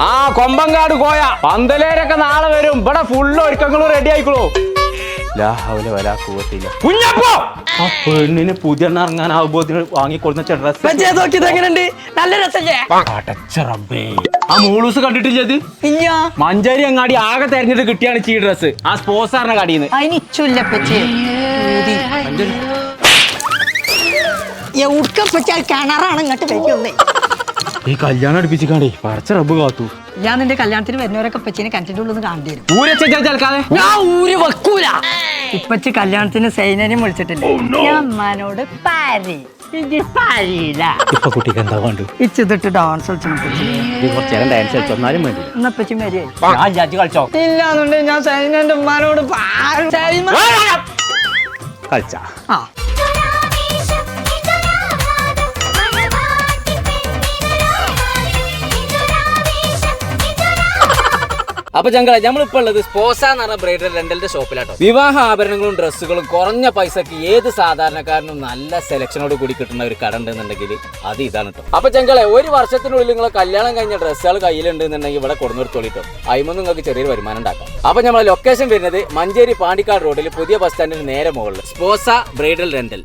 ആ കൊമ്പങ്കാട് കോയ പന്തലേരൊക്കെ നാളെ വരും. ഇവിടെ ഫുള്ള് ഒരുക്കങ്ങളും റെഡി ആയിക്കോളൂ. കുഞ്ഞപ്പോ ആ പെണ്ണിന് പുതിയ ഇറങ്ങാനാവുമ്പോ വാങ്ങിക്കൊടുന്ന ഡ്രസ് നല്ല രസല്ലേ? ആ മൂളൂസ് കണ്ടിട്ടില്ലത്? ഇല്ല. മഞ്ചേരി അങ്ങാടി ആകെ തെരഞ്ഞെടുത്ത് കിട്ടിയാണ് ഈ ഡ്രസ്. ആ സ്പോർട്സാറിന്റെ കടയിന്ന്. അതിനിച്ചില്ല പച്ചേ എവിടുക്കപ്പച്ചാൽ കിണറാണ് ഇങ്ങോട്ട് വരുന്നേ. ഈ കല്യാണം അടുപ്പിച്ചിക്കാണ്ടേ പറിച്ച റബ്ബ് കാത്തു. ഞാൻ നിന്റെ കല്യാണത്തിന് വരുന്നവരൊക്കെ പച്ചീനെ കിണറ്റിന്റെ ഉള്ളിൽ കാണേണ്ടി വരും. ഊരച്ചാൽക്കാതെ ഞാൻ ഊര് വെക്കൂല. ഇപ്പച്ചി കല്യാണത്തിന് സൈനനെയും വിളിച്ചിട്ടില്ല. ഞാൻ അമ്മാനോട് ഇപ്പൊ കുട്ടിക്ക് എന്താ വേണ്ടു? ഇച്ചിട്ട് ഡാൻസ് കുറച്ചേരം ഡാൻസ് കളിച്ചോന്നാലും മതി. എന്നപ്പച്ചി മരിയേ ഞാൻ ജാജി കളിച്ചോ? ഇല്ലാന്നുണ്ടെങ്കിൽ ഞാൻ സൈനന്റെ ഉമ്മാനോട് കളിച്ചാ ആ അപ്പൊ ഞങ്ങളെ നമ്മളിപ്പോ ഉള്ളത് സ്പോസ എന്ന് പറഞ്ഞ ബ്രൈഡൽ റെന്റലിന്റെ ഷോപ്പിലാട്ടോ. വിവാഹ ആഭരണങ്ങളും ഡ്രസ്സുകളും കുറഞ്ഞ പൈസക്ക് ഏത് സാധാരണക്കാരനും നല്ല സെലക്ഷനോട് കൂടി കിട്ടുന്ന ഒരു കട ഉണ്ടെന്നുണ്ടെങ്കിൽ അത് ഇതാണ് കേട്ടോ. അപ്പൊ ഞങ്ങളെ ഒരു വർഷത്തിനുള്ളിൽ നിങ്ങൾ കല്യാണം കഴിഞ്ഞ ഡ്രസ്സുകൾ കയ്യിലുണ്ടെന്നുണ്ടെങ്കിൽ ഇവിടെ കൊടുന്നിടത്തോളിട്ടോ. അതിമൊന്നും നിങ്ങൾക്ക് ചെറിയൊരു വരുമാനം ഉണ്ടാക്കാം. അപ്പൊ നമ്മളെ ലൊക്കേഷൻ വരുന്നത് മഞ്ചേരി പാണ്ടിക്കാട് റോഡിൽ പുതിയ ബസ് സ്റ്റാൻഡിന് നേരെ മുകളിൽ സ്പോസ ബ്രൈഡൽ റെന്റൽ.